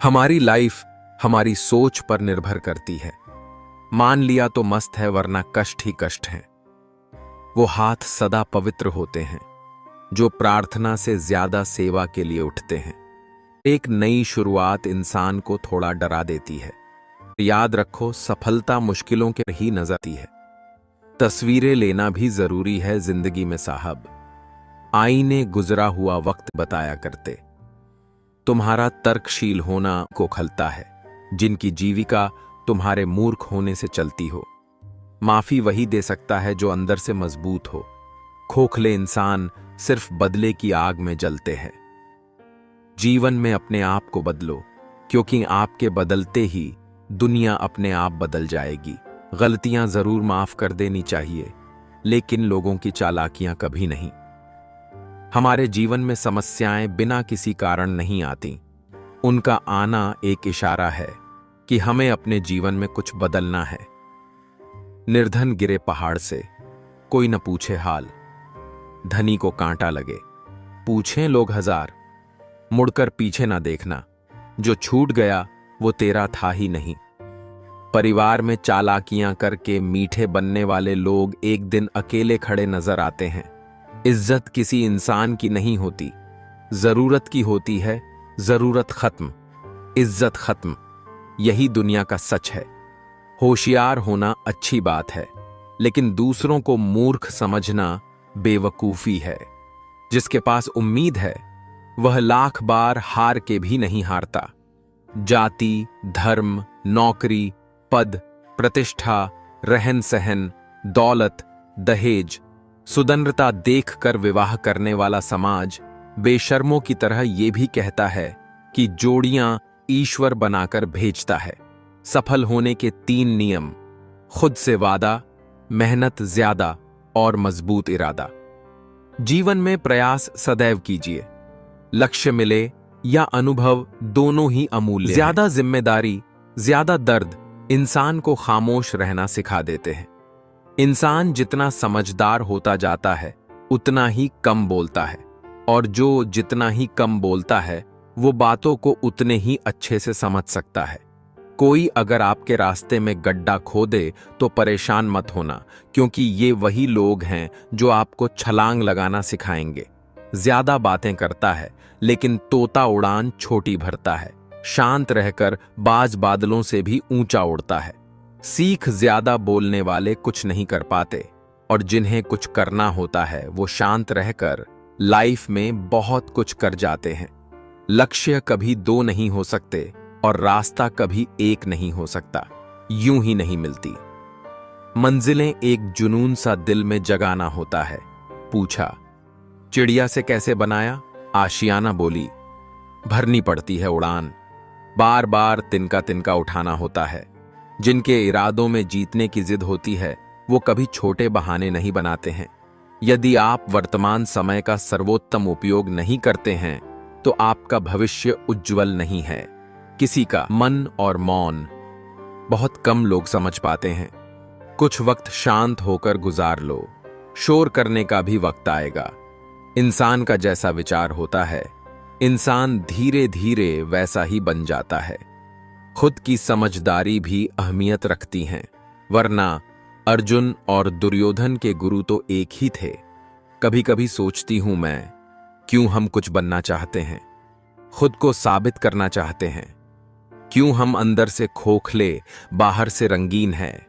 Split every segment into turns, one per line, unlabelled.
हमारी लाइफ हमारी सोच पर निर्भर करती है। मान लिया तो मस्त है, वरना कष्ट ही कष्ट है। वो हाथ सदा पवित्र होते हैं जो प्रार्थना से ज्यादा सेवा के लिए उठते हैं। एक नई शुरुआत इंसान को थोड़ा डरा देती है। याद रखो, सफलता मुश्किलों के ही नजर आती है। तस्वीरें लेना भी जरूरी है जिंदगी में साहब। आईने गुजरा हुआ वक्त बताया करते। तुम्हारा तर्कशील होना को खलता है जिनकी जीविका तुम्हारे मूर्ख होने से चलती हो। माफी वही दे सकता है जो अंदर से मजबूत हो। खोखले इंसान सिर्फ बदले की आग में जलते हैं। जीवन में अपने आप को बदलो, क्योंकि आपके बदलते ही दुनिया अपने आप बदल जाएगी। गलतियां जरूर माफ कर देनी चाहिए, लेकिन लोगों की चालाकियां कभी नहीं। हमारे जीवन में समस्याएं बिना किसी कारण नहीं आती। उनका आना एक इशारा है कि हमें अपने जीवन में कुछ बदलना है। निर्धन गिरे पहाड़ से, कोई न पूछे हाल। धनी को कांटा लगे, पूछें लोग हजार। मुड़कर पीछे ना देखना, जो छूट गया वो तेरा था ही नहीं। परिवार में चालाकियां करके मीठे बनने वाले लोग एक दिन अकेले खड़े नजर आते हैं। इज्जत किसी इंसान की नहीं होती, जरूरत की होती है। जरूरत खत्म, इज्जत खत्म। यही दुनिया का सच है। होशियार होना अच्छी बात है, लेकिन दूसरों को मूर्ख समझना बेवकूफी है। जिसके पास उम्मीद है वह लाख बार हार के भी नहीं हारता। जाति, धर्म, नौकरी, पद, प्रतिष्ठा, रहन सहन, दौलत, दहेज, सुंदरता देखकर विवाह करने वाला समाज बेशर्मों की तरह यह भी कहता है कि जोड़ियां ईश्वर बनाकर भेजता है। सफल होने के 3 नियम: खुद से वादा, मेहनत ज्यादा और मजबूत इरादा। जीवन में प्रयास सदैव कीजिए। लक्ष्य मिले या अनुभव, दोनों ही अमूल्य। ज्यादा जिम्मेदारी, ज्यादा दर्द इंसान को खामोश रहना सिखा देते हैं। इंसान जितना समझदार होता जाता है उतना ही कम बोलता है, और जो जितना ही कम बोलता है वो बातों को उतने ही अच्छे से समझ सकता है। कोई अगर आपके रास्ते में गड्ढा खोदे तो परेशान मत होना, क्योंकि ये वही लोग हैं जो आपको छलांग लगाना सिखाएंगे। ज्यादा बातें करता है लेकिन तोता उड़ान छोटी भरता है। शांत रहकर बाज बादलों से भी ऊंचा उड़ता है। सीख ज्यादा बोलने वाले कुछ नहीं कर पाते, और जिन्हें कुछ करना होता है वो शांत रहकर लाइफ में बहुत कुछ कर जाते हैं। लक्ष्य कभी 2 नहीं हो सकते और रास्ता कभी एक नहीं हो सकता। यूं ही नहीं मिलती। मंजिलें एक जुनून सा दिल में जगाना होता है। पूछा, चिड़िया से कैसे बनाया? आशियाना बोली, भरनी पड़ती है उड़ान। बार बार तिनका तिनका उठाना होता है। जिनके इरादों में जीतने की जिद होती है वो कभी छोटे बहाने नहीं बनाते हैं। यदि आप वर्तमान समय का सर्वोत्तम उपयोग नहीं करते हैं तो आपका भविष्य उज्जवल नहीं है। किसी का मन और मौन बहुत कम लोग समझ पाते हैं। कुछ वक्त शांत होकर गुजार लो, शोर करने का भी वक्त आएगा। इंसान का जैसा विचार होता है, इंसान धीरे धीरे वैसा ही बन जाता है। खुद की समझदारी भी अहमियत रखती हैं, वरना अर्जुन और दुर्योधन के गुरु तो एक ही थे। कभी कभी सोचती हूं मैं, क्यों हम कुछ बनना चाहते हैं, खुद को साबित करना चाहते हैं? क्यों हम अंदर से खोखले, बाहर से रंगीन हैं?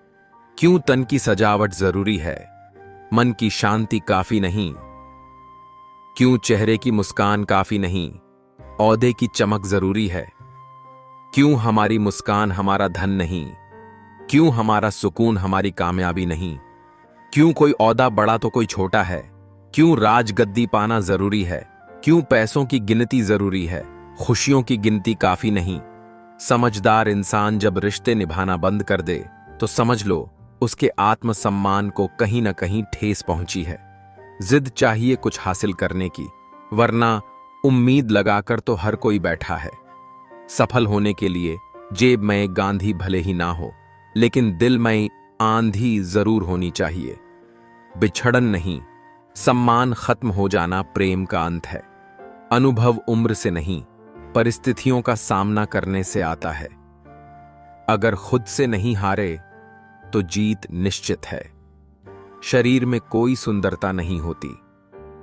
क्यों तन की सजावट जरूरी है, मन की शांति काफी नहीं? क्यों चेहरे की मुस्कान काफी नहीं, औहदे की चमक जरूरी है? क्यों हमारी मुस्कान हमारा धन नहीं? क्यों हमारा सुकून हमारी कामयाबी नहीं? क्यों कोई औहदा बड़ा तो कोई छोटा है? क्यों राजगद्दी पाना जरूरी है? क्यों पैसों की गिनती जरूरी है? खुशियों की गिनती काफी नहीं। समझदार इंसान जब रिश्ते निभाना बंद कर दे तो समझ लो उसके आत्मसम्मान को कहीं न कहीं ठेस पहुंची है। जिद चाहिए कुछ हासिल करने की, वरना उम्मीद लगाकर तो हर कोई बैठा है। सफल होने के लिए जेब में गांधी भले ही ना हो, लेकिन दिल में आंधी जरूर होनी चाहिए। बिछड़न नहीं, सम्मान खत्म हो जाना प्रेम का अंत है। अनुभव उम्र से नहीं, परिस्थितियों का सामना करने से आता है। अगर खुद से नहीं हारे तो जीत निश्चित है। शरीर में कोई सुंदरता नहीं होती,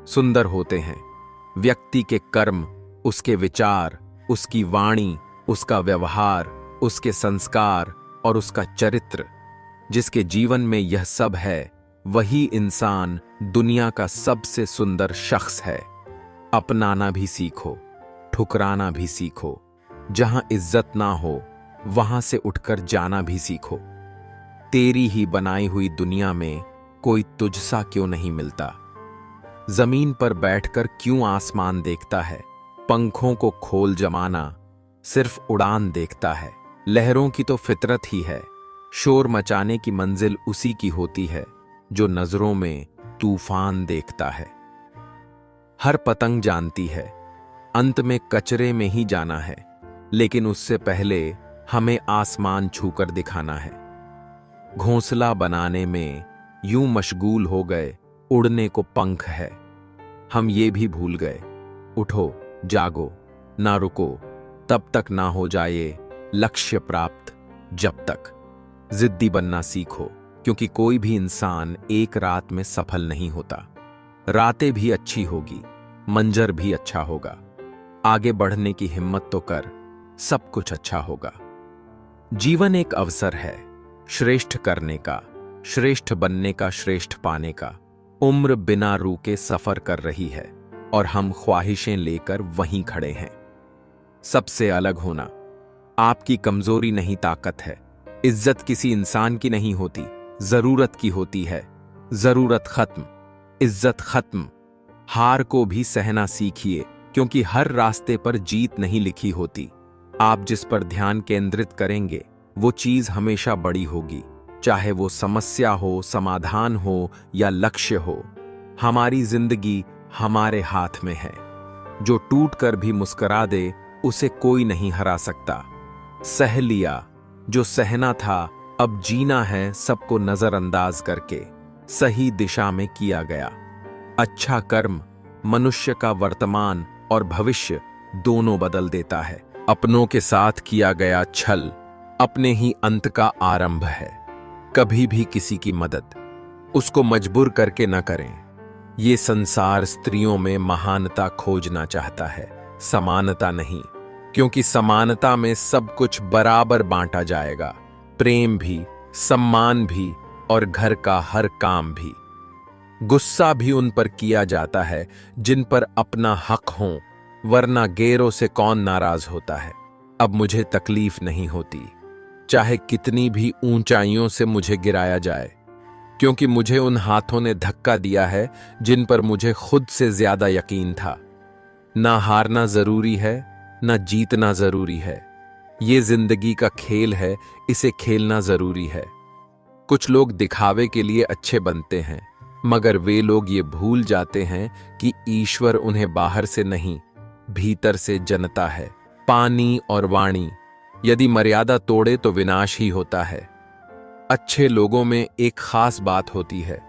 सुंदर होते हैं व्यक्ति के कर्म, उसके विचार, उसकी वाणी, उसका व्यवहार, उसके संस्कार और उसका चरित्र। जिसके जीवन में यह सब है वही इंसान दुनिया का सबसे सुंदर शख्स है। अपनाना भी सीखो, ठुकराना भी सीखो। जहां इज्जत ना हो वहां से उठकर जाना भी सीखो। तेरी ही बनाई हुई दुनिया में कोई तुझसा क्यों नहीं मिलता। जमीन पर बैठकर क्यों आसमान देखता है। पंखों को खोल जमाना सिर्फ उड़ान देखता है। लहरों की तो फितरत ही है, शोर मचाने की मंजिल उसी की होती है जो नजरों में तूफान देखता है। हर पतंग जानती है अंत में कचरे में ही जाना है, लेकिन उससे पहले हमें आसमान छूकर दिखाना है। घोंसला बनाने में यूं मशगूल हो गए, उड़ने को पंख है। हम ये भी भूल गए, उठो जागो ना रुको, तब तक ना हो जाए लक्ष्य प्राप्त। जब तक जिद्दी बनना सीखो, क्योंकि कोई भी इंसान एक रात में सफल नहीं होता। रातें भी अच्छी होगी, मंजर भी अच्छा होगा। आगे बढ़ने की हिम्मत तो कर, सब कुछ अच्छा होगा। जीवन एक अवसर है श्रेष्ठ करने का, श्रेष्ठ बनने का, श्रेष्ठ पाने का। उम्र बिना रुके सफर कर रही है और हम ख्वाहिशें लेकर वहीं खड़े हैं। सबसे अलग होना आपकी कमजोरी नहीं, ताकत है। इज्जत किसी इंसान की नहीं होती, जरूरत की होती है। जरूरत खत्म, इज्जत खत्म। हार को भी सहना सीखिए, क्योंकि हर रास्ते पर जीत नहीं लिखी होती। आप जिस पर ध्यान केंद्रित करेंगे वो चीज हमेशा बड़ी होगी, चाहे वो समस्या हो, समाधान हो या लक्ष्य हो। हमारी जिंदगी हमारे हाथ में है। जो टूटकर भी मुस्कुरा दे उसे कोई नहीं हरा सकता। सह लिया जो सहना था, अब जीना है सबको नजरअंदाज करके। सही दिशा में किया गया अच्छा कर्म मनुष्य का वर्तमान और भविष्य दोनों बदल देता है। अपनों के साथ किया गया छल अपने ही अंत का आरंभ है। कभी भी किसी की मदद उसको मजबूर करके न करें। ये संसार स्त्रियों में महानता खोजना चाहता है, समानता नहीं, क्योंकि समानता में सब कुछ बराबर बांटा जाएगा। प्रेम भी, सम्मान भी और घर का हर काम भी। गुस्सा भी उन पर किया जाता है जिन पर अपना हक हो, वरना गैरों से कौन नाराज होता है। अब मुझे तकलीफ नहीं होती, चाहे कितनी भी ऊंचाइयों से मुझे गिराया जाए, क्योंकि मुझे उन हाथों ने धक्का दिया है जिन पर मुझे खुद से ज्यादा यकीन था। ना हारना जरूरी है, ना जीतना जरूरी है। ये जिंदगी का खेल है, इसे खेलना जरूरी है। कुछ लोग दिखावे के लिए अच्छे बनते हैं, मगर वे लोग ये भूल जाते हैं कि ईश्वर उन्हें बाहर से नहीं, भीतर से जनता है। पानी और वाणी यदि मर्यादा तोड़े तो विनाश ही होता है। अच्छे लोगों में एक खास बात होती है,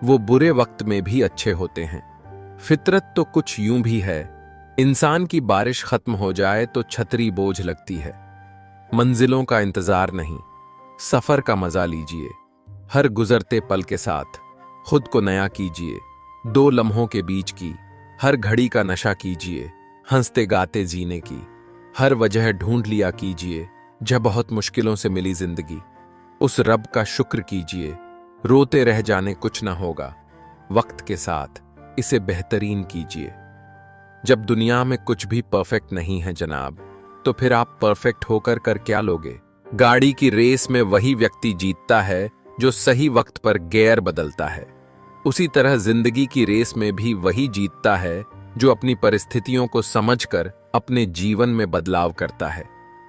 वो बुरे वक्त में भी अच्छे होते हैं। फितरत तो कुछ यूं भी है, इंसान की बारिश खत्म हो जाए तो छतरी बोझ लगती है। मंजिलों का इंतजार नहीं, सफर का मजा लीजिए। हर गुजरते पल के साथ खुद को नया कीजिए। दो लम्हों के बीच की हर घड़ी का नशा कीजिए। हंसते गाते जीने की हर वजह ढूंढ लिया कीजिए। जब बहुत मुश्किलों से मिली जिंदगी, उस रब का शुक्र कीजिए। रोते रह जाने कुछ ना होगा, वक्त के साथ इसे बेहतरीन कीजिए। जब दुनिया में कुछ भी परफेक्ट नहीं है जनाब, तो फिर आप परफेक्ट होकर कर क्या लोगे। गाड़ी की रेस में वही व्यक्ति जीतता है जो सही वक्त पर गियर बदलता है। उसी तरह जिंदगी की रेस में भी वही जीतता है जो अपनी परिस्थितियों को समझकर अपने जीवन में बदलाव करता है।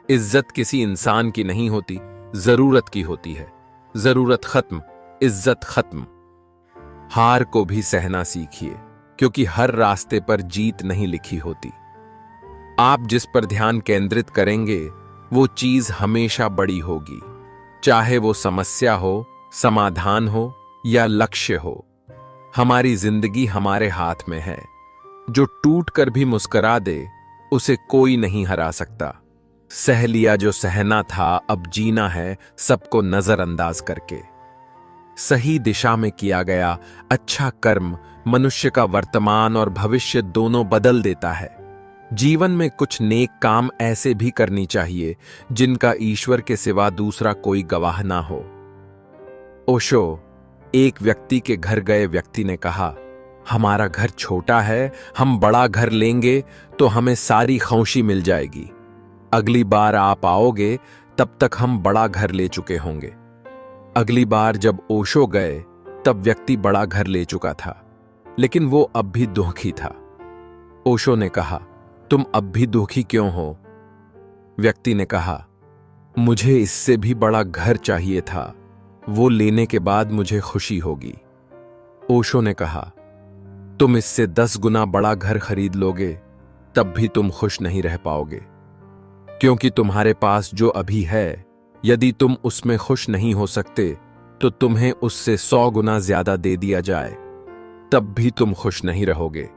इज्जत किसी इंसान की नहीं होती, जरूरत की होती है। जरूरत खत्म, इज्जत खत्म। हार को भी सहना सीखिए, क्योंकि हर रास्ते पर जीत नहीं लिखी होती। आप जिस पर ध्यान केंद्रित करेंगे वो चीज हमेशा बड़ी होगी, चाहे वो समस्या हो, समाधान हो या लक्ष्य हो। हमारी जिंदगी हमारे हाथ में है। जो टूट कर भी मुस्कुरा दे उसे कोई नहीं हरा सकता। सह लिया जो सहना था, अब जीना है सबको नजरअंदाज करके। सही दिशा में किया गया अच्छा कर्म मनुष्य का वर्तमान और भविष्य दोनों बदल देता है। जीवन में कुछ नेक काम ऐसे भी करनी चाहिए जिनका ईश्वर के सिवा दूसरा कोई गवाह ना हो। ओशो, एक व्यक्ति के घर गए व्यक्ति ने कहा, हमारा घर छोटा है, हम बड़ा घर लेंगे तो हमें सारी खौशी मिल जाएगी। अगली बार आप आओगे तब तक हम बड़ा घर ले चुके होंगे। अगली बार जब ओशो गए तब व्यक्ति बड़ा घर ले चुका था, लेकिन वो अब भी दुखी था। ओशो ने कहा, तुम अब भी दुखी क्यों हो? व्यक्ति ने कहा, मुझे इससे भी बड़ा घर चाहिए था, वो लेने के बाद मुझे खुशी होगी। ओशो ने कहा, तुम इससे 10 गुना बड़ा घर खरीद लोगे तब भी तुम खुश नहीं रह पाओगे, क्योंकि तुम्हारे पास जो अभी है, यदि तुम उसमें खुश नहीं हो सकते तो तुम्हें उससे 100 गुना ज्यादा दे दिया जाए तब भी तुम खुश नहीं रहोगे।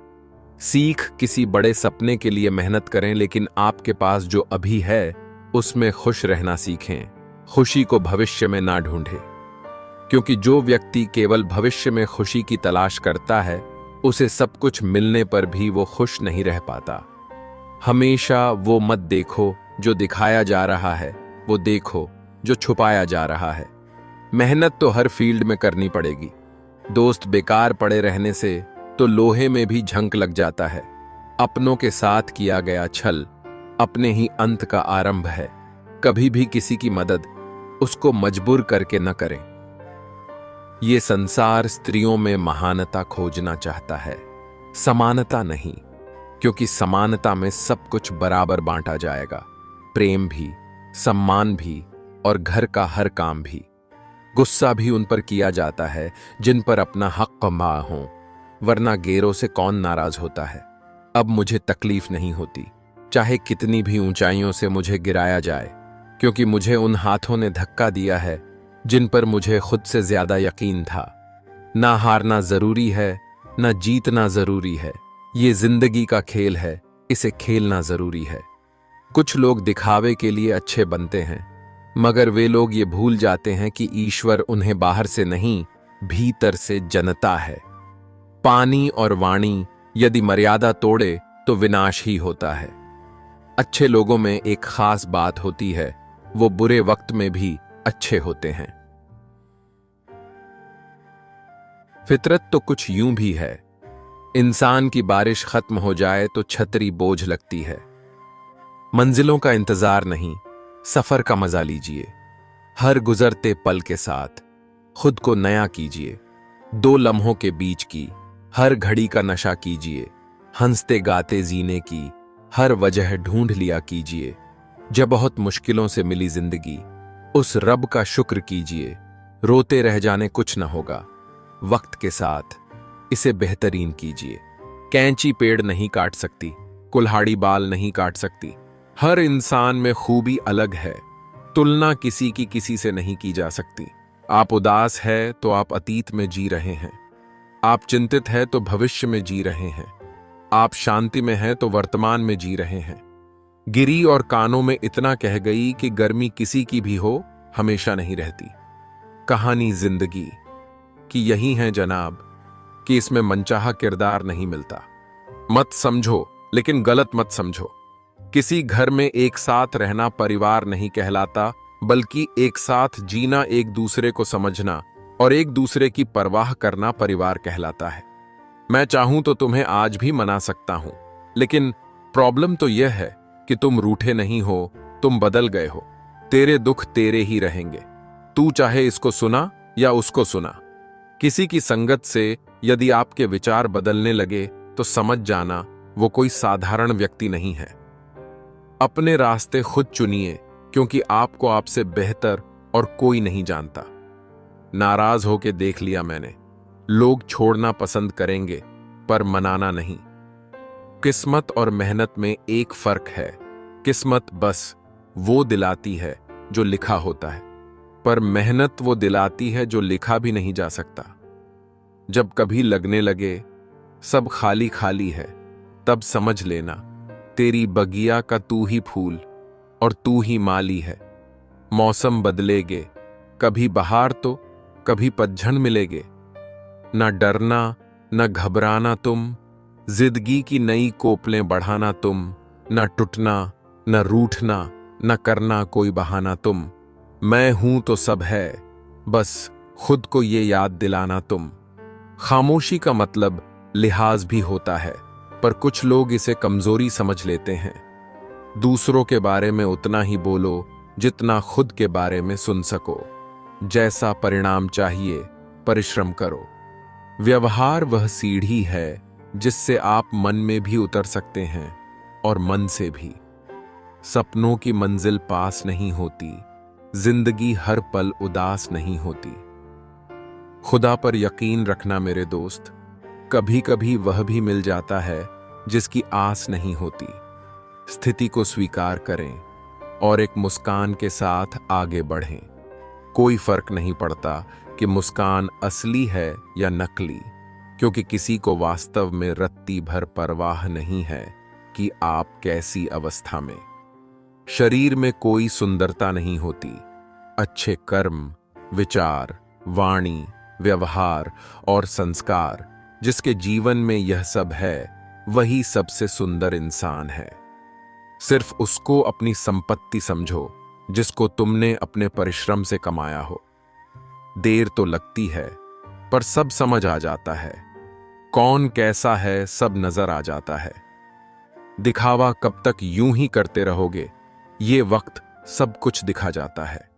सीख किसी बड़े सपने के लिए मेहनत करें, लेकिन आपके पास जो अभी है उसमें खुश रहना सीखें। खुशी को भविष्य में ना ढूंढें, क्योंकि जो व्यक्ति केवल भविष्य में खुशी की तलाश करता है उसे सब कुछ मिलने पर भी वो खुश नहीं रह पाता। हमेशा वो मत देखो जो दिखाया जा रहा है, वो देखो जो छुपाया जा रहा है। मेहनत तो हर फील्ड में करनी पड़ेगी। दोस्त बेकार पड़े रहने से तो लोहे में भी झंक लग जाता है। अपनों के साथ किया गया छल अपने ही अंत का आरंभ है। कभी भी किसी की मदद उसको मजबूर करके न करें। ये संसार स्त्रियों में महानता खोजना चाहता है, समानता नहीं, क्योंकि समानता में सब कुछ बराबर बांटा जाएगा, प्रेम भी, सम्मान भी और घर का हर काम भी। गुस्सा भी उन पर किया जाता है जिन पर अपना हक कमा हो, वरना गैरों से कौन नाराज होता है। अब मुझे तकलीफ नहीं होती, चाहे कितनी भी ऊंचाइयों से मुझे गिराया जाए, क्योंकि मुझे उन हाथों ने धक्का दिया है जिन पर मुझे खुद से ज्यादा यकीन था। ना हारना जरूरी है, ना जीतना जरूरी है। ये जिंदगी का खेल है, इसे खेलना जरूरी है। कुछ लोग दिखावे के लिए अच्छे बनते हैं, मगर वे लोग ये भूल जाते हैं कि ईश्वर उन्हें बाहर से नहीं, भीतर से जनता है। पानी और वाणी यदि मर्यादा तोड़े तो विनाश ही होता है। अच्छे लोगों में एक खास बात होती है, वो बुरे वक्त में भी अच्छे होते हैं। फितरत तो कुछ यूं भी है, इंसान की बारिश खत्म हो जाए तो छतरी बोझ लगती है। मंजिलों का इंतजार नहीं, सफर का मजा लीजिए। हर गुजरते पल के साथ खुद को नया कीजिए। 2 लम्हों के बीच की हर घड़ी का नशा कीजिए। हंसते गाते जीने की हर वजह ढूंढ लिया कीजिए। जब बहुत मुश्किलों से मिली जिंदगी, उस रब का शुक्र कीजिए। रोते रह जाने कुछ न होगा, वक्त के साथ इसे बेहतरीन कीजिए। कैंची पेड़ नहीं काट सकती, कुल्हाड़ी बाल नहीं काट सकती। हर इंसान में खूबी अलग है, तुलना किसी की किसी से नहीं की जा सकती। आप उदास है तो आप अतीत में जी रहे हैं, आप चिंतित है तो भविष्य में जी रहे हैं, आप शांति में हैं तो वर्तमान में जी रहे हैं। गिरी और कानों में इतना कह गई कि गर्मी किसी की भी हो, हमेशा नहीं रहती। कहानी जिंदगी की यही है जनाब, कि इसमें मनचाहा किरदार नहीं मिलता। मत समझो, लेकिन गलत मत समझो। किसी घर में एक साथ रहना परिवार नहीं कहलाता, बल्कि एक साथ जीना, एक दूसरे को समझना और एक दूसरे की परवाह करना परिवार कहलाता है। मैं चाहूं तो तुम्हें आज भी मना सकता हूं, लेकिन प्रॉब्लम तो यह है कि तुम रूठे नहीं हो, तुम बदल गए हो। तेरे दुख तेरे ही रहेंगे, तू चाहे इसको सुना या उसको सुना। किसी की संगत से यदि आपके विचार बदलने लगे तो समझ जाना वो कोई साधारण व्यक्ति नहीं है। अपने रास्ते खुद चुनिए, क्योंकि आपको आपसे बेहतर और कोई नहीं जानता। नाराज होके देख लिया मैंने, लोग छोड़ना पसंद करेंगे पर मनाना नहीं। किस्मत और मेहनत में एक फर्क है, किस्मत बस वो दिलाती है जो लिखा होता है, पर मेहनत वो दिलाती है जो लिखा भी नहीं जा सकता। जब कभी लगने लगे सब खाली खाली है, तब समझ लेना तेरी बगिया का तू ही फूल और तू ही माली है। मौसम बदलेगे, कभी बहार तो कभी पतझड़ मिलेगे। न डरना न घबराना तुम, जिंदगी की नई कोपलें बढ़ाना तुम। न टूटना न रूठना, न करना कोई बहाना तुम। मैं हूं तो सब है, बस खुद को ये याद दिलाना तुम। खामोशी का मतलब लिहाज भी होता है, पर कुछ लोग इसे कमजोरी समझ लेते हैं। दूसरों के बारे में उतना ही बोलो जितना खुद के बारे में सुन सको। जैसा परिणाम चाहिए परिश्रम करो। व्यवहार वह सीढ़ी है जिससे आप मन में भी उतर सकते हैं और मन से भी। सपनों की मंजिल पास नहीं होती, जिंदगी हर पल उदास नहीं होती। खुदा पर यकीन रखना मेरे दोस्त, कभी कभी वह भी मिल जाता है जिसकी आस नहीं होती। स्थिति को स्वीकार करें और एक मुस्कान के साथ आगे बढ़ें। कोई फर्क नहीं पड़ता कि मुस्कान असली है या नकली, क्योंकि किसी को वास्तव में रत्ती भर परवाह नहीं है कि आप कैसी अवस्था में। शरीर में कोई सुंदरता नहीं होती, अच्छे कर्म, विचार, वाणी, व्यवहार और संस्कार जिसके जीवन में यह सब है, वही सबसे सुंदर इंसान है। सिर्फ उसको अपनी संपत्ति समझो जिसको तुमने अपने परिश्रम से कमाया हो। देर तो लगती है, पर सब समझ आ जाता है। कौन कैसा है सब नजर आ जाता है। दिखावा कब तक यूं ही करते रहोगे, ये वक्त सब कुछ दिखा जाता है।